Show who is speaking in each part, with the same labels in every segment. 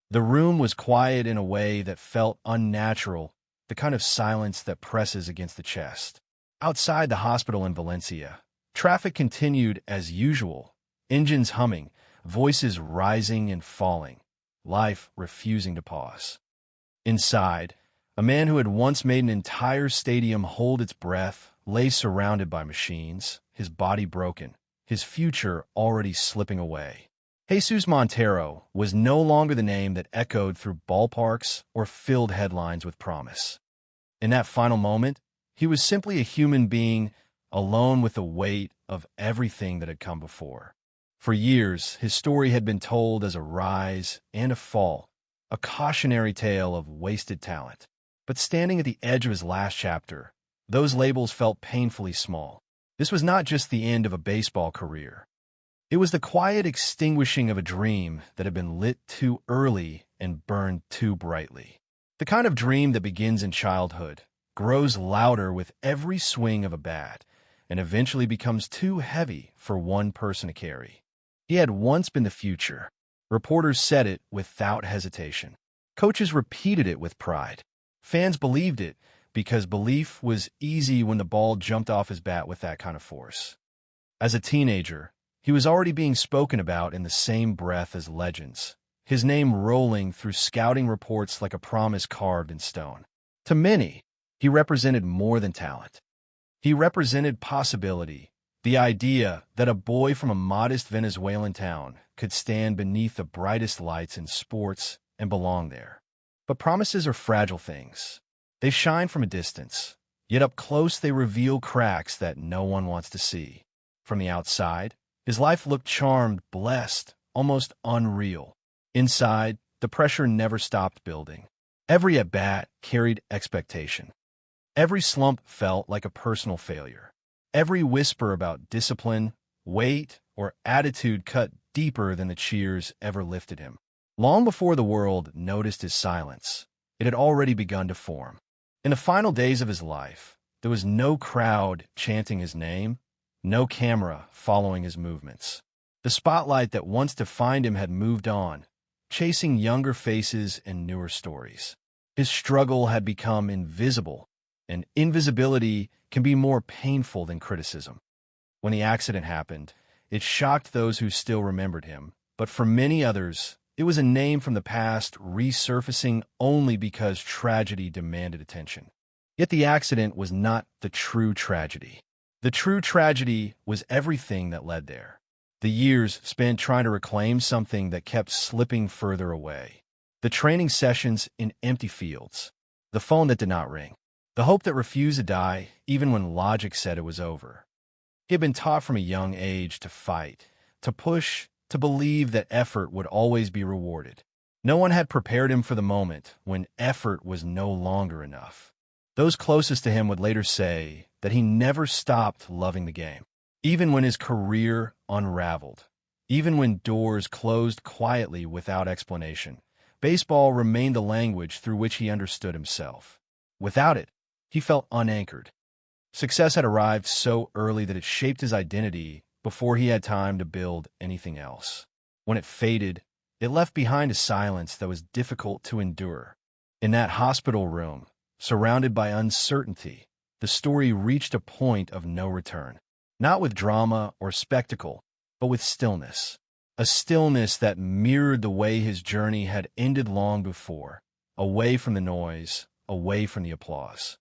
Speaker 1: The room was quiet in a way that felt unnatural, the kind of silence that presses against the chest. Outside the hospital in Valencia, traffic continued as usual, engines humming, voices rising and falling, life refusing to pause. Inside, a man who had once made an entire stadium hold its breath lay surrounded by machines, his body broken, his future already slipping away. Jesús Montero was no longer the name that echoed through ballparks or filled headlines with promise. In that final moment, he was simply a human being, alone with the weight of everything that had come before. For years, his story had been told as a rise and a fall, a cautionary tale of wasted talent. But standing at the edge of his last chapter, those labels felt painfully small. This was not just the end of a baseball career. It was the quiet extinguishing of a dream that had been lit too early and burned too brightly. The kind of dream that begins in childhood, grows louder with every swing of a bat, and eventually becomes too heavy for one person to carry. He had once been the future. Reporters said it without hesitation. Coaches repeated it with pride. Fans believed it because belief was easy when the ball jumped off his bat with that kind of force. As a teenager, he was already being spoken about in the same breath as legends, his name rolling through scouting reports like a promise carved in stone. To many, he represented more than talent. He represented possibility, the idea that a boy from a modest Venezuelan town could stand beneath the brightest lights in sports and belong there. But promises are fragile things. They shine from a distance, yet up close they reveal cracks that no one wants to see. From the outside, his life looked charmed, blessed, almost unreal. Inside, the pressure never stopped building. Every at-bat carried expectation. Every slump felt like a personal failure. Every whisper about discipline, weight, or attitude cut deeper than the cheers ever lifted him. Long before the world noticed his silence, it had already begun to form. In the final days of his life, there was no crowd chanting his name, no camera following his movements. The spotlight that once defined him had moved on, chasing younger faces and newer stories. His struggle had become invisible, and invisibility can be more painful than criticism. When the accident happened, it shocked those who still remembered him, but for many others, it was a name from the past resurfacing only because tragedy demanded attention. Yet the accident was not the true tragedy. The true tragedy was everything that led there. The years spent trying to reclaim something that kept slipping further away. The training sessions in empty fields. The phone that did not ring. The hope that refused to die even when logic said it was over. He had been taught from a young age to fight, to push, to believe that effort would always be rewarded. No one had prepared him for the moment when effort was no longer enough. Those closest to him would later say that he never stopped loving the game, even when his career unraveled, even when doors closed quietly without explanation. Baseball remained the language through which he understood himself. Without it, he felt unanchored. Success had arrived so early that it shaped his identity before he had time to build anything else. When it faded, it left behind a silence that was difficult to endure. In that hospital room, surrounded by uncertainty, the story reached a point of no return. Not with drama or spectacle, but with stillness. A stillness that mirrored the way his journey had ended long before, away from the noise, away from the applause.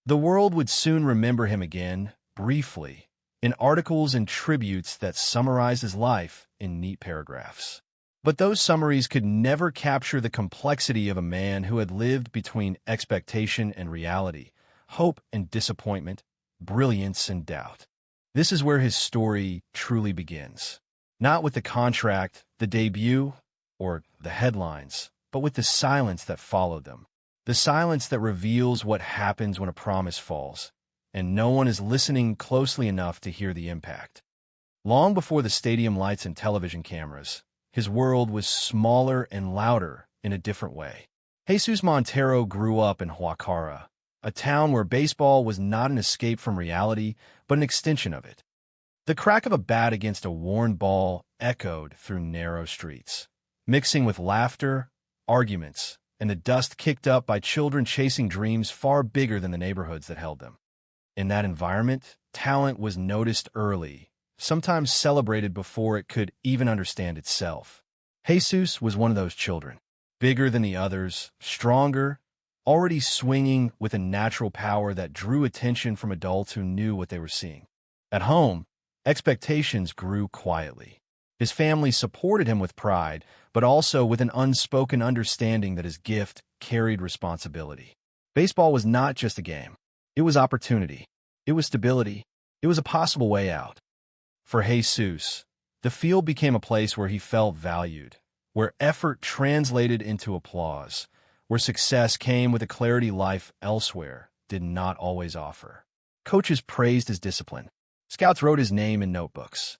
Speaker 1: The world would soon remember him again, briefly, in articles and tributes that summarized his life in neat paragraphs. But those summaries could never capture the complexity of a man who had lived between expectation and reality, hope and disappointment, brilliance and doubt. This is where his story truly begins. Not with the contract, the debut, or the headlines, but with the silence that followed them. The silence that reveals what happens when a promise falls, and no one is listening closely enough to hear the impact. Long before the stadium lights and television cameras, his world was smaller and louder in a different way. Jesús Montero grew up in Huacara, a town where baseball was not an escape from reality, but an extension of it. The crack of a bat against a worn ball echoed through narrow streets, mixing with laughter, arguments, and the dust kicked up by children chasing dreams far bigger than the neighborhoods that held them. In that environment, talent was noticed early, sometimes celebrated before it could even understand itself. Jesus was one of those children, bigger than the others, stronger, already swinging with a natural power that drew attention from adults who knew what they were seeing. At home, expectations grew quietly. His family supported him with pride, but also with an unspoken understanding that his gift carried responsibility. Baseball was not just a game. It was opportunity. It was stability. It was a possible way out. For Jesus, the field became a place where he felt valued, where effort translated into applause, where success came with a clarity life elsewhere did not always offer. Coaches praised his discipline. Scouts wrote his name in notebooks.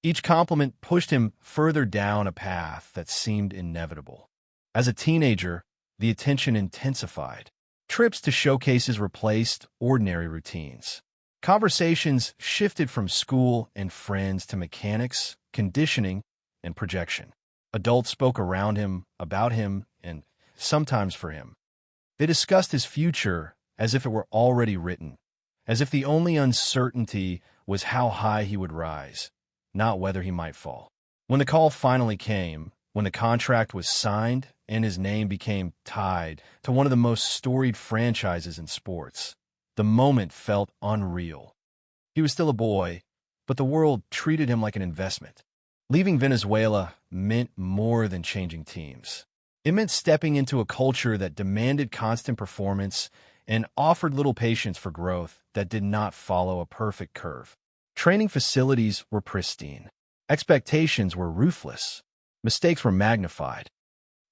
Speaker 1: Each compliment pushed him further down a path that seemed inevitable. As a teenager, the attention intensified. Trips to showcases replaced ordinary routines. Conversations shifted from school and friends to mechanics, conditioning, and projection. Adults spoke around him, about him, and sometimes for him. They discussed his future as if it were already written, as if the only uncertainty was how high he would rise, not whether he might fall. When the call finally came, when the contract was signed and his name became tied to one of the most storied franchises in sports, the moment felt unreal. He was still a boy, but the world treated him like an investment. Leaving Venezuela meant more than changing teams. It meant stepping into a culture that demanded constant performance and offered little patience for growth that did not follow a perfect curve. Training facilities were pristine. Expectations were ruthless. Mistakes were magnified.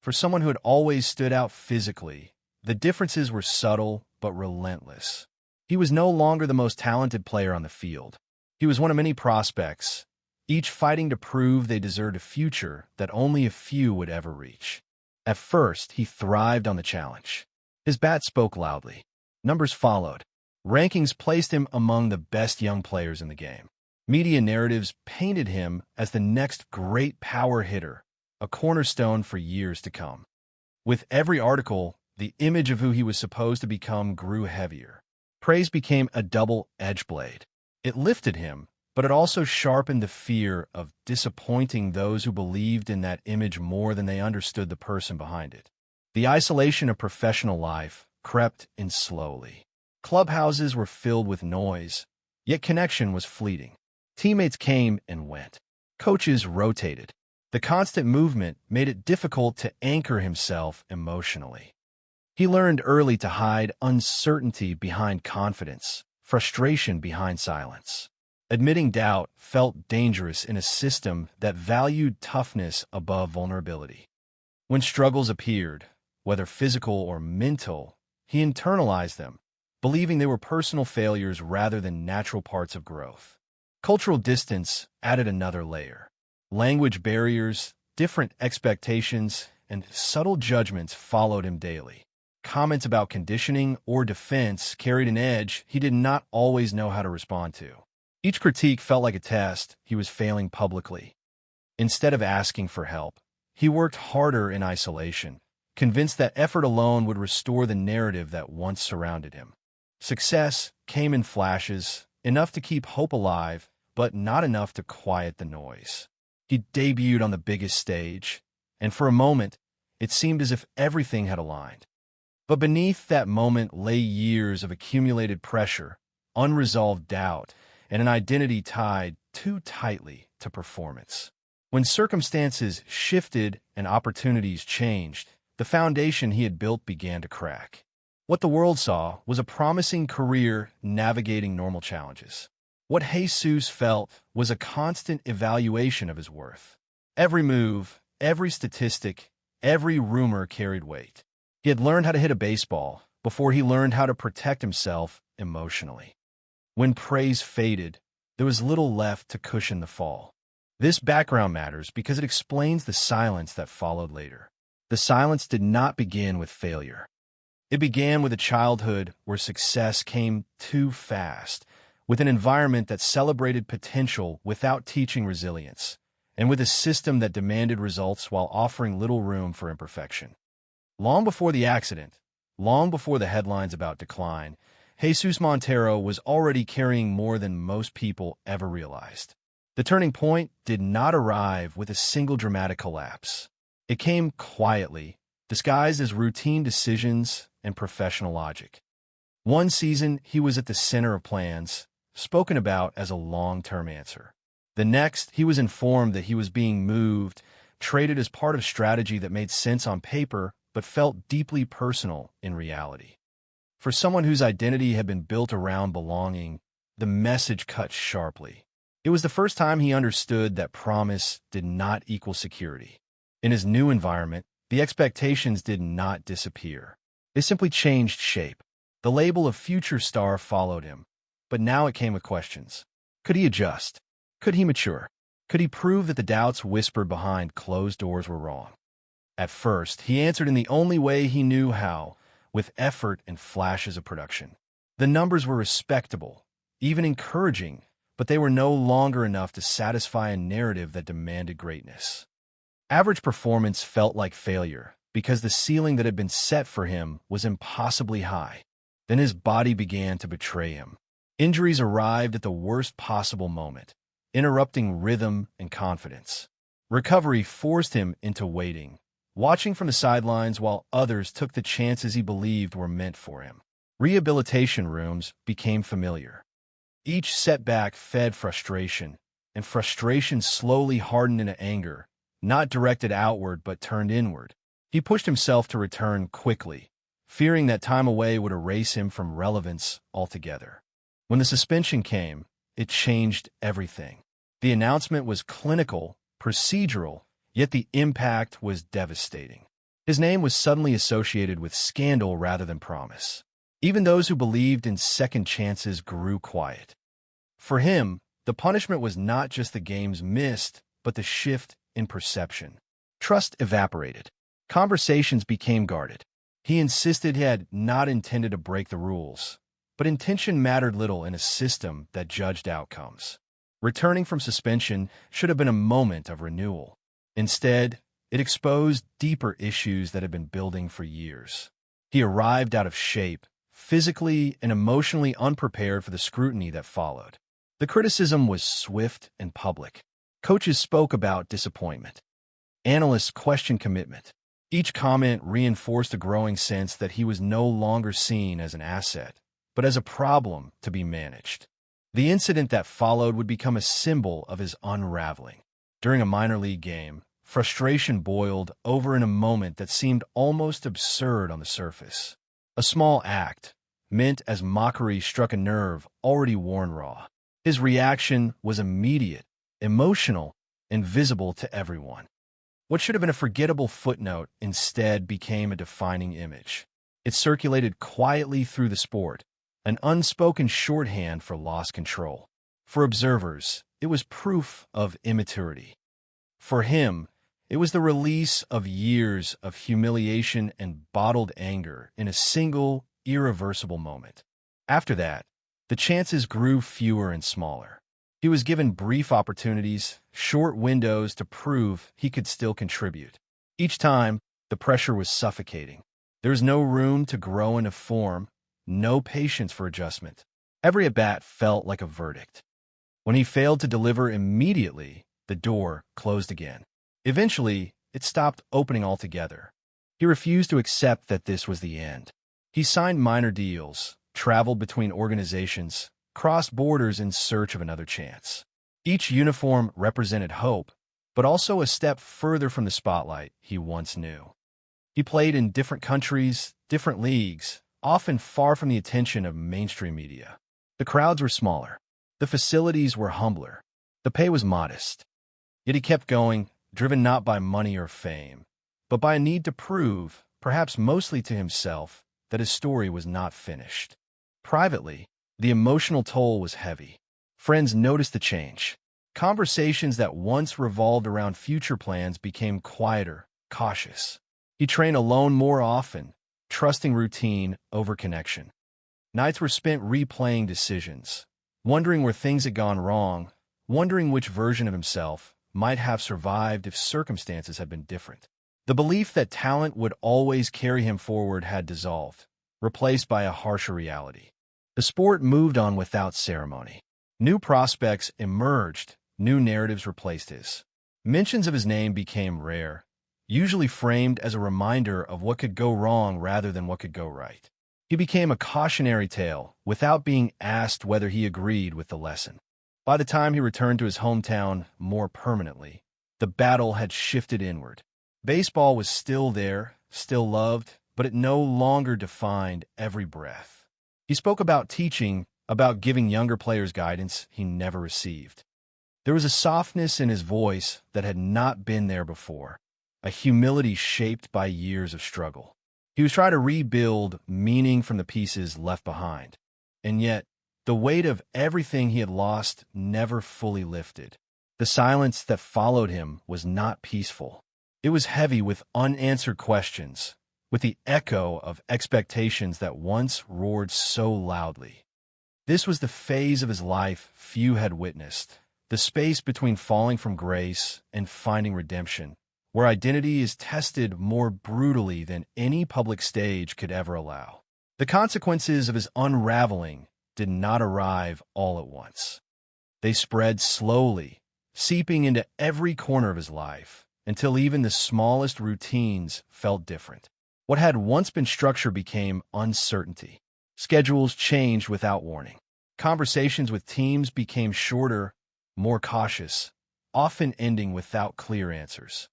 Speaker 1: For someone who had always stood out physically, the differences were subtle but relentless. He was no longer the most talented player on the field. He was one of many prospects, each fighting to prove they deserved a future that only a few would ever reach. At first, he thrived on the challenge. His bat spoke loudly. Numbers followed. Rankings placed him among the best young players in the game. Media narratives painted him as the next great power hitter, a cornerstone for years to come. With every article, the image of who he was supposed to become grew heavier. Praise became a double-edged blade. It lifted him, but it also sharpened the fear of disappointing those who believed in that image more than they understood the person behind it. The isolation of professional life crept in slowly. Clubhouses were filled with noise, yet connection was fleeting. Teammates came and went. Coaches rotated. The constant movement made it difficult to anchor himself emotionally. He learned early to hide uncertainty behind confidence, frustration behind silence. Admitting doubt felt dangerous in a system that valued toughness above vulnerability. When struggles appeared, whether physical or mental, he internalized them, believing they were personal failures rather than natural parts of growth. Cultural distance added another layer. Language barriers, different expectations, and subtle judgments followed him daily. Comments about conditioning or defense carried an edge he did not always know how to respond to. Each critique felt like a test he was failing publicly. Instead of asking for help, he worked harder in isolation, convinced that effort alone would restore the narrative that once surrounded him. Success came in flashes, enough to keep hope alive, but not enough to quiet the noise. He debuted on the biggest stage, and for a moment, it seemed as if everything had aligned. But beneath that moment lay years of accumulated pressure, unresolved doubt, and an identity tied too tightly to performance. When circumstances shifted and opportunities changed, the foundation he had built began to crack. What the world saw was a promising career navigating normal challenges. What Jesus felt was a constant evaluation of his worth. Every move, every statistic, every rumor carried weight. He had learned how to hit a baseball before he learned how to protect himself emotionally. When praise faded, there was little left to cushion the fall. This background matters because it explains the silence that followed later. The silence did not begin with failure. It began with a childhood where success came too fast, with an environment that celebrated potential without teaching resilience, and with a system that demanded results while offering little room for imperfection. Long before the accident, long before the headlines about decline, Jesús Montero was already carrying more than most people ever realized. The turning point did not arrive with a single dramatic collapse. It came quietly, disguised as routine decisions and professional logic. One season, he was at the center of plans, spoken about as a long-term answer. The next, he was informed that he was being moved, traded as part of strategy that made sense on paper but felt deeply personal in reality. For someone whose identity had been built around belonging, the message cut sharply. It was the first time he understood that promise did not equal security. In his new environment, the expectations did not disappear. They simply changed shape. The label of future star followed him, but now it came with questions. Could he adjust? Could he mature? Could he prove that the doubts whispered behind closed doors were wrong? At first, he answered in the only way he knew how, with effort and flashes of production. The numbers were respectable, even encouraging, but they were no longer enough to satisfy a narrative that demanded greatness. Average performance felt like failure because the ceiling that had been set for him was impossibly high. Then his body began to betray him. Injuries arrived at the worst possible moment, interrupting rhythm and confidence. Recovery forced him into waiting, watching from the sidelines while others took the chances he believed were meant for him. Rehabilitation rooms became familiar. Each setback fed frustration, and frustration slowly hardened into anger, not directed outward but turned inward. He pushed himself to return quickly, fearing that time away would erase him from relevance altogether. When the suspension came, it changed everything. The announcement was clinical, procedural, yet the impact was devastating. His name was suddenly associated with scandal rather than promise. Even those who believed in second chances grew quiet. For him, the punishment was not just the games missed, but the shift in perception. Trust evaporated. Conversations became guarded. He insisted he had not intended to break the rules, but intention mattered little in a system that judged outcomes. Returning from suspension should have been a moment of renewal. Instead, it exposed deeper issues that had been building for years. He arrived out of shape, physically and emotionally unprepared for the scrutiny that followed. The criticism was swift and public. Coaches spoke about disappointment. Analysts questioned commitment. Each comment reinforced a growing sense that he was no longer seen as an asset, but as a problem to be managed. The incident that followed would become a symbol of his unraveling. During a minor league game, frustration boiled over in a moment that seemed almost absurd on the surface. A small act, meant as mockery, struck a nerve already worn raw. His reaction was immediate, emotional, and visible to everyone. What should have been a forgettable footnote instead became a defining image. It circulated quietly through the sport, an unspoken shorthand for lost control. For observers, it was proof of immaturity. For him, it was the release of years of humiliation and bottled anger in a single, irreversible moment. After that, the chances grew fewer and smaller. He was given brief opportunities, short windows to prove he could still contribute. Each time, the pressure was suffocating. There was no room to grow into form, no patience for adjustment. Every at-bat felt like a verdict. When he failed to deliver immediately, the door closed again. Eventually, it stopped opening altogether. He refused to accept that this was the end. He signed minor deals, traveled between organizations, crossed borders in search of another chance. Each uniform represented hope, but also a step further from the spotlight he once knew. He played in different countries, different leagues, often far from the attention of mainstream media. The crowds were smaller. The facilities were humbler. The pay was modest. Yet he kept going, driven not by money or fame, but by a need to prove, perhaps mostly to himself, that his story was not finished. Privately, the emotional toll was heavy. Friends noticed the change. Conversations that once revolved around future plans became quieter, cautious. He trained alone more often, trusting routine over connection. Nights were spent replaying decisions, wondering where things had gone wrong, wondering which version of himself might have survived if circumstances had been different. The belief that talent would always carry him forward had dissolved, replaced by a harsher reality. The sport moved on without ceremony. New prospects emerged, new narratives replaced his. Mentions of his name became rare, usually framed as a reminder of what could go wrong rather than what could go right. He became a cautionary tale without being asked whether he agreed with the lesson. By the time he returned to his hometown more permanently, the battle had shifted inward. Baseball was still there, still loved, but it no longer defined every breath. He spoke about teaching, about giving younger players guidance he never received. There was a softness in his voice that had not been there before, a humility shaped by years of struggle. He was trying to rebuild meaning from the pieces left behind, and yet the weight of everything he had lost never fully lifted. The silence that followed him was not peaceful. It was heavy with unanswered questions, with the echo of expectations that once roared so loudly. This was the phase of his life few had witnessed, the space between falling from grace and finding redemption, where identity is tested more brutally than any public stage could ever allow. The consequences of his unraveling did not arrive all at once. They spread slowly, seeping into every corner of his life, until even the smallest routines felt different. What had once been structure became uncertainty. Schedules changed without warning. Conversations with teams became shorter, more cautious, often ending without clear answers.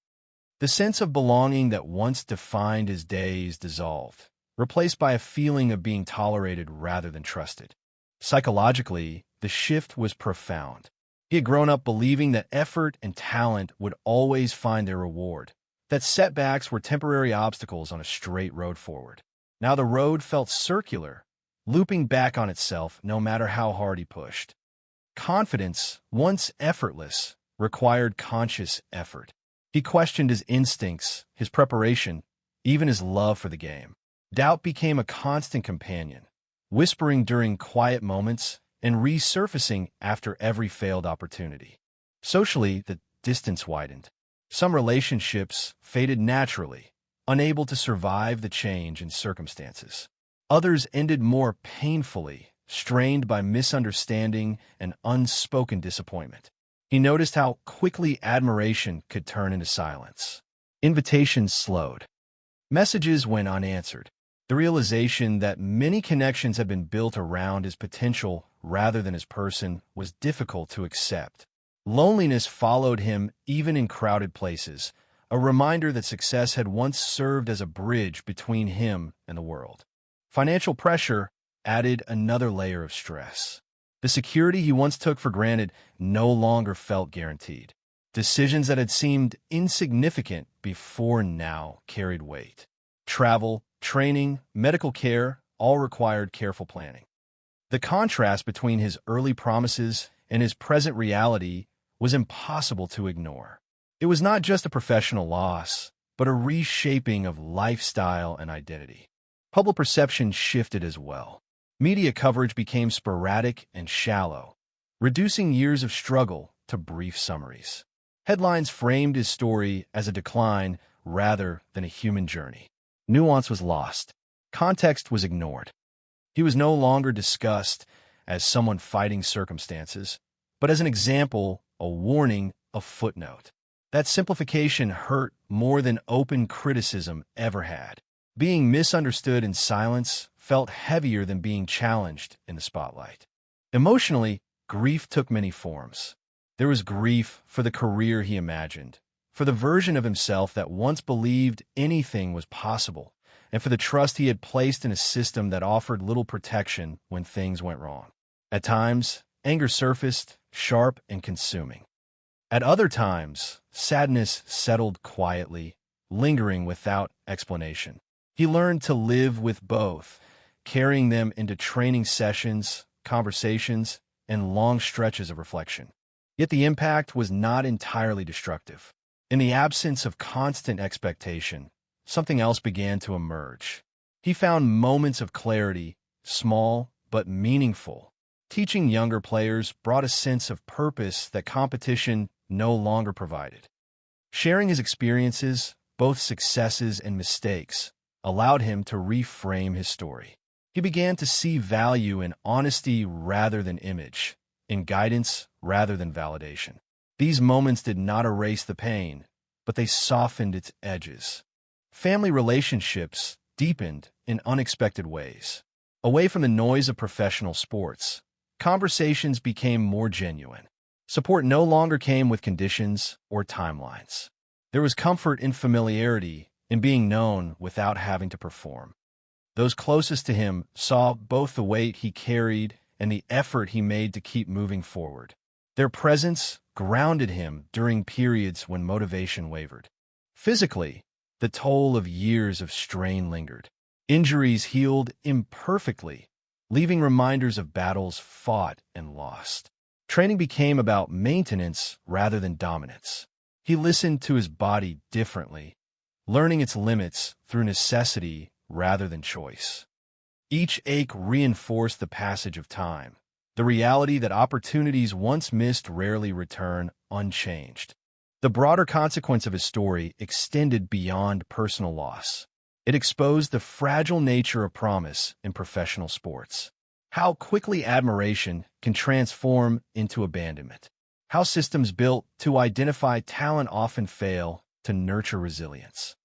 Speaker 1: The sense of belonging that once defined his days dissolved, replaced by a feeling of being tolerated rather than trusted. Psychologically, the shift was profound. He had grown up believing that effort and talent would always find their reward, that setbacks were temporary obstacles on a straight road forward. Now the road felt circular, looping back on itself no matter how hard he pushed. Confidence, once effortless, required conscious effort. He questioned his instincts, his preparation, even his love for the game. Doubt became a constant companion, whispering during quiet moments and resurfacing after every failed opportunity. Socially, the distance widened. Some relationships faded naturally, unable to survive the change in circumstances. Others ended more painfully, strained by misunderstanding and unspoken disappointment. He noticed how quickly admiration could turn into silence. Invitations slowed. Messages went unanswered. The realization that many connections had been built around his potential rather than his person was difficult to accept. Loneliness followed him even in crowded places, a reminder that success had once served as a bridge between him and the world. Financial pressure added another layer of stress. The security he once took for granted no longer felt guaranteed. Decisions that had seemed insignificant before now carried weight. Travel, training, medical care all required careful planning. The contrast between his early promises and his present reality was impossible to ignore. It was not just a professional loss, but a reshaping of lifestyle and identity. Public perception shifted as well. Media coverage became sporadic and shallow, reducing years of struggle to brief summaries. Headlines framed his story as a decline rather than a human journey. Nuance was lost. Context was ignored. He was no longer discussed as someone fighting circumstances, but as an example, a warning, a footnote. That simplification hurt more than open criticism ever had. Being misunderstood in silence felt heavier than being challenged in the spotlight. Emotionally, grief took many forms. There was grief for the career he imagined, for the version of himself that once believed anything was possible, and for the trust he had placed in a system that offered little protection when things went wrong. At times, anger surfaced, sharp and consuming. At other times, sadness settled quietly, lingering without explanation. He learned to live with both, carrying them into training sessions, conversations, and long stretches of reflection. Yet the impact was not entirely destructive. In the absence of constant expectation, something else began to emerge. He found moments of clarity, small but meaningful. Teaching younger players brought a sense of purpose that competition no longer provided. Sharing his experiences, both successes and mistakes, allowed him to reframe his story. He began to see value in honesty rather than image, in guidance rather than validation. These moments did not erase the pain, but they softened its edges. Family relationships deepened in unexpected ways. Away from the noise of professional sports, conversations became more genuine. Support no longer came with conditions or timelines. There was comfort in familiarity, in being known without having to perform. Those closest to him saw both the weight he carried and the effort he made to keep moving forward. Their presence grounded him during periods when motivation wavered. Physically, the toll of years of strain lingered. Injuries healed imperfectly, leaving reminders of battles fought and lost. Training became about maintenance rather than dominance. He listened to his body differently, learning its limits through necessity rather than choice. Each ache reinforced the passage of time, the reality that opportunities once missed rarely return unchanged. The broader consequence of his story extended beyond personal loss. It exposed the fragile nature of promise in professional sports. How quickly admiration can transform into abandonment. How systems built to identify talent often fail to nurture resilience.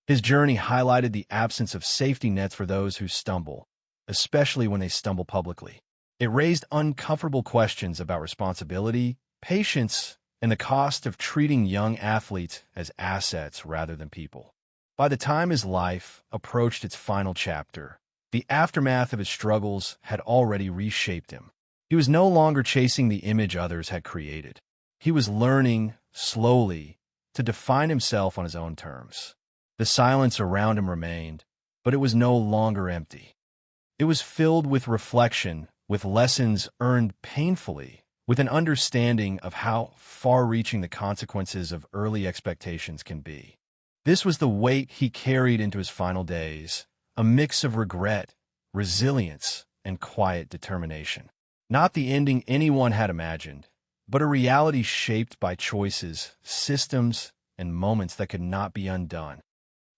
Speaker 1: His journey highlighted the absence of safety nets for those who stumble, especially when they stumble publicly. It raised uncomfortable questions about responsibility, patience, and the cost of treating young athletes as assets rather than people. By the time his life approached its final chapter, the aftermath of his struggles had already reshaped him. He was no longer chasing the image others had created. He was learning, slowly, to define himself on his own terms. The silence around him remained, but it was no longer empty. It was filled with reflection, with lessons earned painfully, with an understanding of how far-reaching the consequences of early expectations can be. This was the weight he carried into his final days, a mix of regret, resilience, and quiet determination. Not the ending anyone had imagined, but a reality shaped by choices, systems, and moments that could not be undone.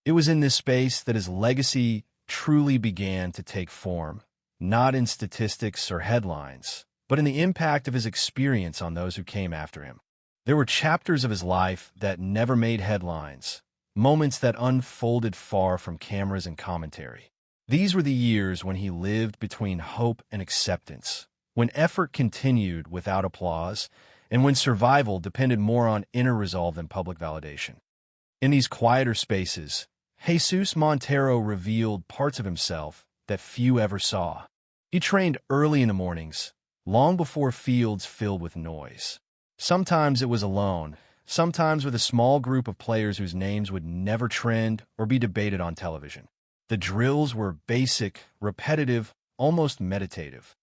Speaker 1: It was in this space that his legacy truly began to take form, not in statistics or headlines, but in the impact of his experience on those who came after him. There were chapters of his life that never made headlines, moments that unfolded far from cameras and commentary. These were the years when he lived between hope and acceptance, when effort continued without applause, and when survival depended more on inner resolve than public validation. In these quieter spaces, Jesús Montero revealed parts of himself that few ever saw. He trained early in the mornings, long before fields filled with noise. Sometimes it was alone, sometimes with a small group of players whose names would never trend or be debated on television. The drills were basic, repetitive, almost meditative.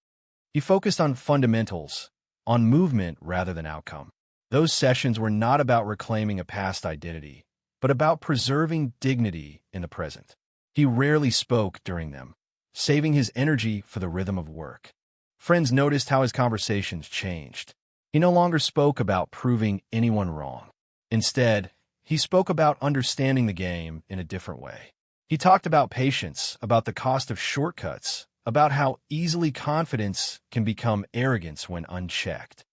Speaker 1: He focused on fundamentals, on movement rather than outcome. Those sessions were not about reclaiming a past identity, but about preserving dignity in the present. He rarely spoke during them, saving his energy for the rhythm of work. Friends noticed how his conversations changed. He no longer spoke about proving anyone wrong. Instead, he spoke about understanding the game in a different way. He talked about patience, about the cost of shortcuts, about how easily confidence can become arrogance when unchecked.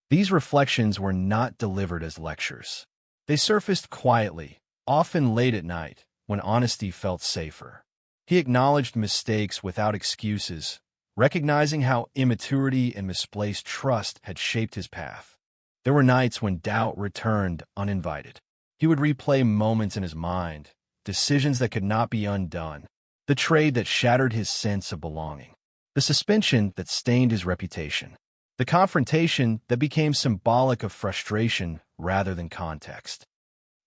Speaker 1: These reflections were not delivered as lectures. They surfaced quietly, often late at night, when honesty felt safer. He acknowledged mistakes without excuses, recognizing how immaturity and misplaced trust had shaped his path. There were nights when doubt returned uninvited. He would replay moments in his mind, decisions that could not be undone, the trade that shattered his sense of belonging, the suspension that stained his reputation, the confrontation that became symbolic of frustration rather than context.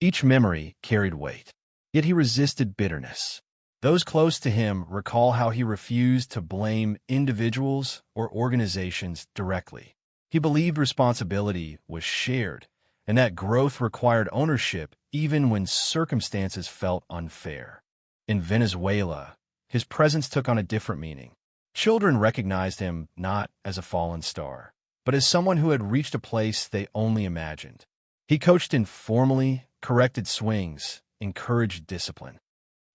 Speaker 1: Each memory carried weight, yet he resisted bitterness. Those close to him recall how he refused to blame individuals or organizations directly. He believed responsibility was shared, and that growth required ownership even when circumstances felt unfair. In Venezuela, his presence took on a different meaning. Children recognized him not as a fallen star, but as someone who had reached a place they only imagined. He coached informally, corrected swings, encouraged discipline.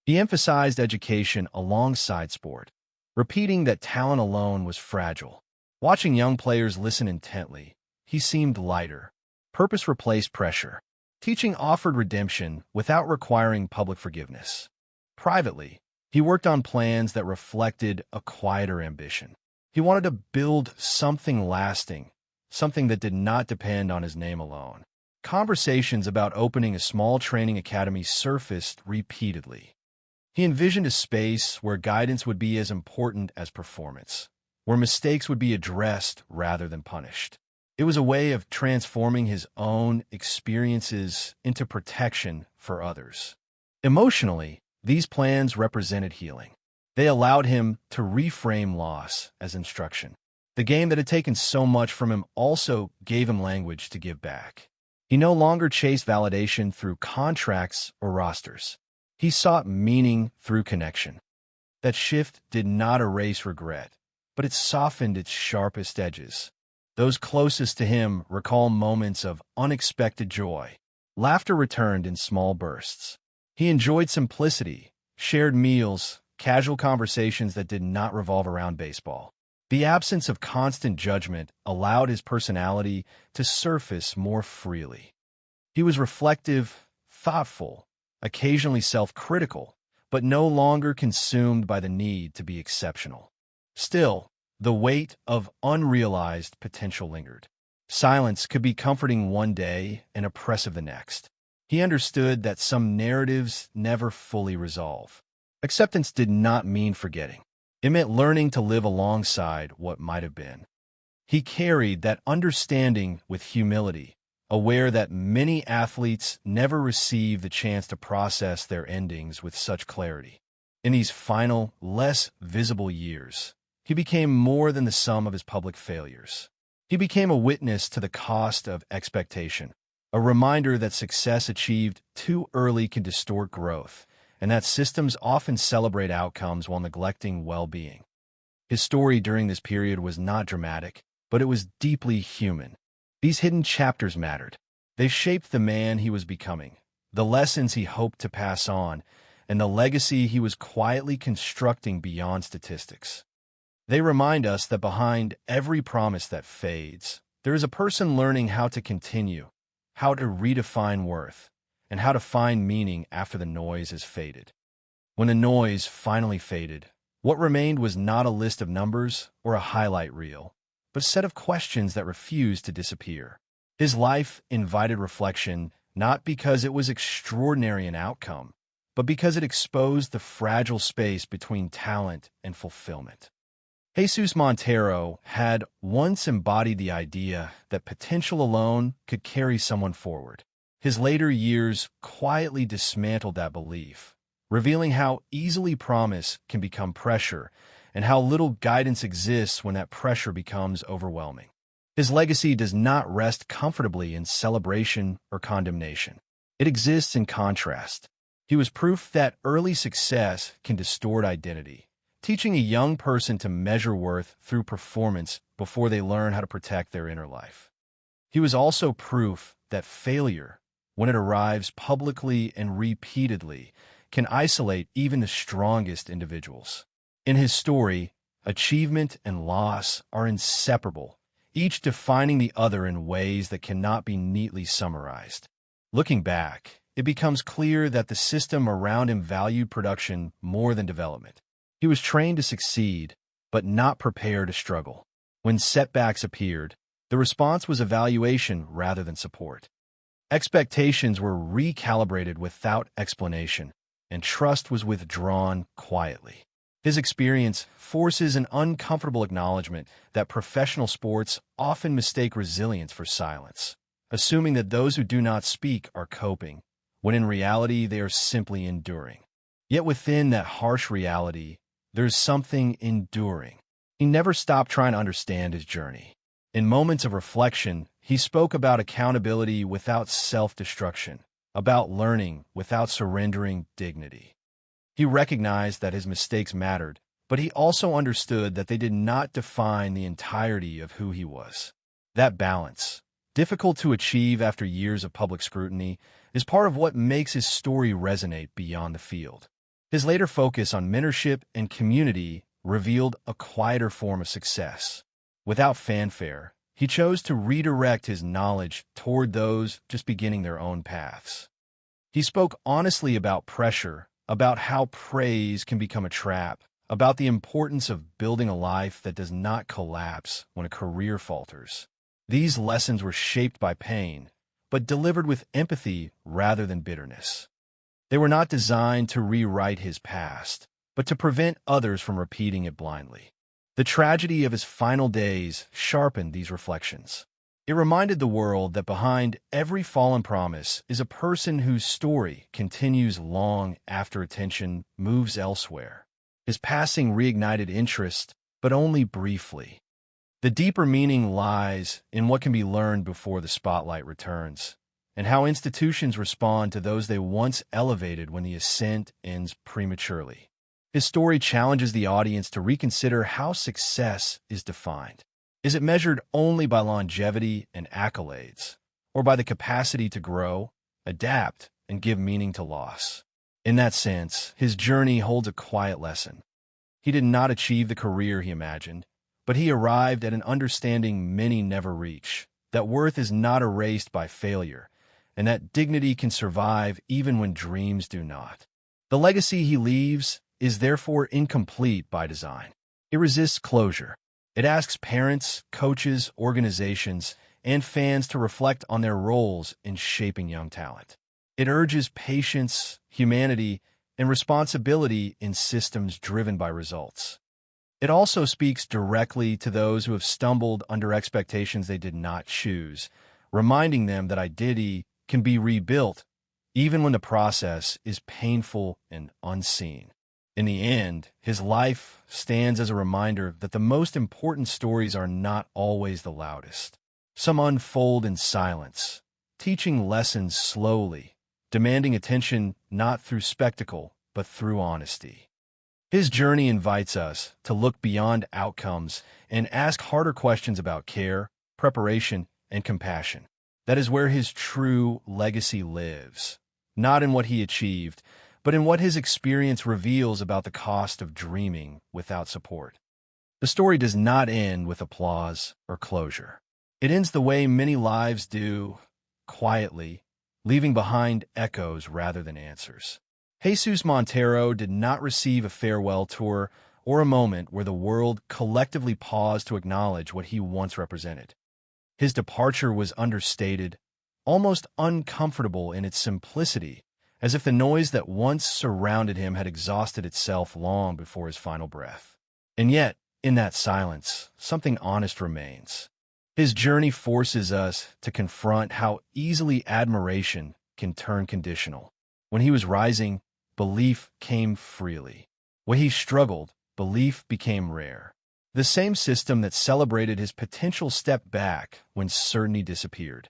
Speaker 1: He emphasized education alongside sport, repeating that talent alone was fragile. Watching young players listen intently, he seemed lighter. Purpose replaced pressure. Teaching offered redemption without requiring public forgiveness. Privately, he worked on plans that reflected a quieter ambition. He wanted to build something lasting, something that did not depend on his name alone. Conversations about opening a small training academy surfaced repeatedly. He envisioned a space where guidance would be as important as performance, where mistakes would be addressed rather than punished. It was a way of transforming his own experiences into protection for others. Emotionally, these plans represented healing. They allowed him to reframe loss as instruction. The game that had taken so much from him also gave him language to give back. He no longer chased validation through contracts or rosters. He sought meaning through connection. That shift did not erase regret, but it softened its sharpest edges. Those closest to him recall moments of unexpected joy. Laughter returned in small bursts. He enjoyed simplicity, shared meals, casual conversations that did not revolve around baseball. The absence of constant judgment allowed his personality to surface more freely. He was reflective, thoughtful, occasionally self-critical, but no longer consumed by the need to be exceptional. Still, the weight of unrealized potential lingered. Silence could be comforting one day and oppressive the next. He understood that some narratives never fully resolve. Acceptance did not mean forgetting. It meant learning to live alongside what might have been. He carried that understanding with humility, aware that many athletes never receive the chance to process their endings with such clarity. In these final, less visible years, he became more than the sum of his public failures. He became a witness to the cost of expectation, a reminder that success achieved too early can distort growth, and that systems often celebrate outcomes while neglecting well-being. His story during this period was not dramatic, but it was deeply human. These hidden chapters mattered. They shaped the man he was becoming, the lessons he hoped to pass on, and the legacy he was quietly constructing beyond statistics. They remind us that behind every promise that fades, there is a person learning how to continue, how to redefine worth, and how to find meaning after the noise has faded. When the noise finally faded, what remained was not a list of numbers or a highlight reel, but a set of questions that refused to disappear. His life invited reflection not because it was extraordinary in outcome, but because it exposed the fragile space between talent and fulfillment. Jesús Montero had once embodied the idea that potential alone could carry someone forward. His later years quietly dismantled that belief, revealing how easily promise can become pressure and how little guidance exists when that pressure becomes overwhelming. His legacy does not rest comfortably in celebration or condemnation. It exists in contrast. He was proof that early success can distort identity, teaching a young person to measure worth through performance before they learn how to protect their inner life. He was also proof that failure, when it arrives publicly and repeatedly, can isolate even the strongest individuals. In his story, achievement and loss are inseparable, each defining the other in ways that cannot be neatly summarized. Looking back, it becomes clear that the system around him valued production more than development. He was trained to succeed, but not prepared to struggle. When setbacks appeared, the response was evaluation rather than support. Expectations were recalibrated without explanation, and trust was withdrawn quietly. His experience forces an uncomfortable acknowledgement that professional sports often mistake resilience for silence, assuming that those who do not speak are coping, when in reality they are simply enduring. Yet within that harsh reality, there's something enduring. He never stopped trying to understand his journey. In moments of reflection, he spoke about accountability without self-destruction, about learning without surrendering dignity. He recognized that his mistakes mattered, but he also understood that they did not define the entirety of who he was. That balance, difficult to achieve after years of public scrutiny, is part of what makes his story resonate beyond the field. His later focus on mentorship and community revealed a quieter form of success. Without fanfare, he chose to redirect his knowledge toward those just beginning their own paths. He spoke honestly about pressure, about how praise can become a trap, about the importance of building a life that does not collapse when a career falters. These lessons were shaped by pain, but delivered with empathy rather than bitterness. They were not designed to rewrite his past, but to prevent others from repeating it blindly. The tragedy of his final days sharpened these reflections. It reminded the world that behind every fallen promise is a person whose story continues long after attention moves elsewhere. His passing reignited interest, but only briefly. The deeper meaning lies in what can be learned before the spotlight returns, and how institutions respond to those they once elevated when the ascent ends prematurely. His story challenges the audience to reconsider how success is defined. Is it measured only by longevity and accolades, or by the capacity to grow, adapt, and give meaning to loss? In that sense, his journey holds a quiet lesson. He did not achieve the career he imagined, but he arrived at an understanding many never reach, that worth is not erased by failure, and that dignity can survive even when dreams do not. The legacy he leaves is therefore incomplete by design. It resists closure. It asks parents, coaches, organizations, and fans to reflect on their roles in shaping young talent. It urges patience, humanity, and responsibility in systems driven by results. It also speaks directly to those who have stumbled under expectations they did not choose, reminding them that identity can be rebuilt even when the process is painful and unseen. In the end, his life stands as a reminder that the most important stories are not always the loudest. Some unfold in silence, teaching lessons slowly, demanding attention not through spectacle, but through honesty. His journey invites us to look beyond outcomes and ask harder questions about care, preparation, and compassion. That is where his true legacy lives, not in what he achieved, but in what his experience reveals about the cost of dreaming without support. The story does not end with applause or closure. It ends the way many lives do, quietly, leaving behind echoes rather than answers. Jesús Montero did not receive a farewell tour or a moment where the world collectively paused to acknowledge what he once represented. His departure was understated, almost uncomfortable in its simplicity, as if the noise that once surrounded him had exhausted itself long before his final breath. And yet, in that silence, something honest remains. His journey forces us to confront how easily admiration can turn conditional. When he was rising, belief came freely. When he struggled, belief became rare. The same system that celebrated his potential stepped back when certainty disappeared.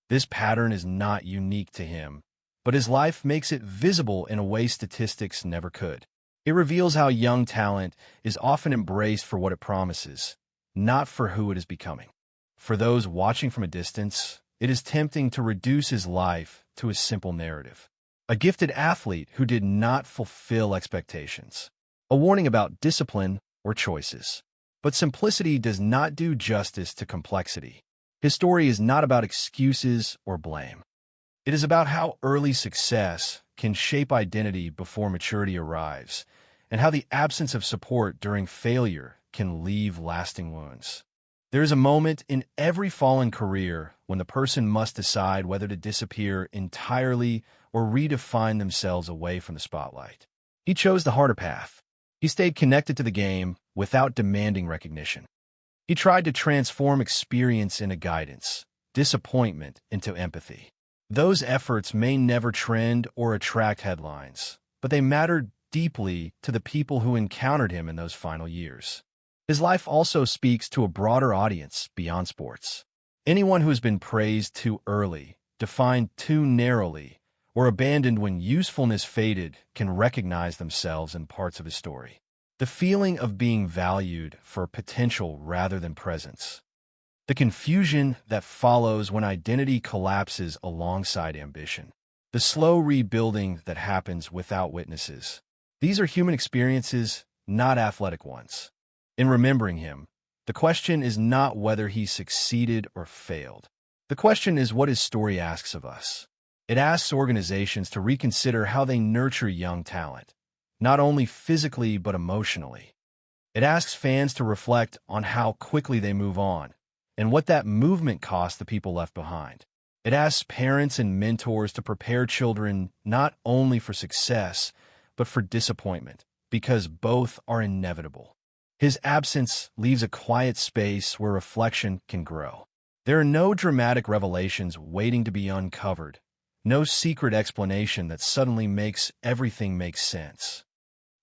Speaker 1: This pattern is not unique to him, but his life makes it visible in a way statistics never could. It reveals how young talent is often embraced for what it promises, not for who it is becoming. For those watching from a distance, it is tempting to reduce his life to a simple narrative. A gifted athlete who did not fulfill expectations. A warning about discipline or choices. But simplicity does not do justice to complexity. His story is not about excuses or blame. It is about how early success can shape identity before maturity arrives, and how the absence of support during failure can leave lasting wounds. There is a moment in every fallen career when the person must decide whether to disappear entirely or redefine themselves away from the spotlight. He chose the harder path. He stayed connected to the game without demanding recognition. He tried to transform experience into guidance, disappointment into empathy. Those efforts may never trend or attract headlines, but they mattered deeply to the people who encountered him in those final years. His life also speaks to a broader audience beyond sports. Anyone who has been praised too early, defined too narrowly, or abandoned when usefulness faded can recognize themselves in parts of his story. The feeling of being valued for potential rather than presence. the confusion that follows when identity collapses alongside ambition, the slow rebuilding that happens without witnesses. These are human experiences, not athletic ones. In remembering him, the question is not whether he succeeded or failed. The question is what his story asks of us. It asks organizations to reconsider how they nurture young talent, not only physically but emotionally. It asks fans to reflect on how quickly they move on and what that movement costs the people left behind. It asks parents and mentors to prepare children not only for success, but for disappointment, because both are inevitable. His absence leaves a quiet space where reflection can grow. There are no dramatic revelations waiting to be uncovered, no secret explanation that suddenly makes everything make sense.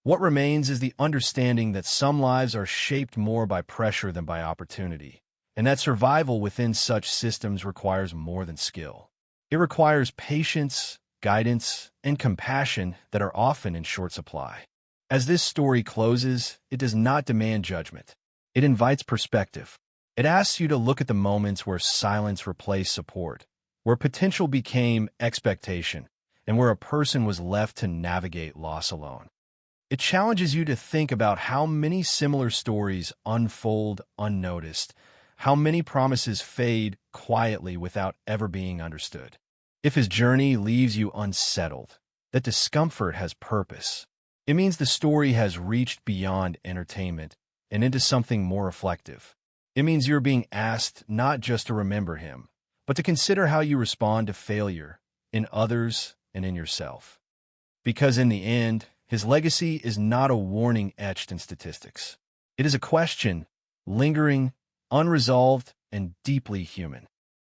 Speaker 1: What remains is the understanding that some lives are shaped more by pressure than by opportunity, and that survival within such systems requires more than skill. It requires patience, guidance, and compassion that are often in short supply. As this story closes, it does not demand judgment. It invites perspective. It asks you to look at the moments where silence replaced support, where potential became expectation, and where a person was left to navigate loss alone. It challenges you to think about how many similar stories unfold unnoticed, how many promises fade quietly without ever being understood. If his journey leaves you unsettled, that discomfort has purpose. It means the story has reached beyond entertainment and into something more reflective. It means you're being asked not just to remember him, but to consider how you respond to failure in others and in yourself. Because in the end, his legacy is not a warning etched in statistics. It is a question, lingering, unresolved, and deeply human.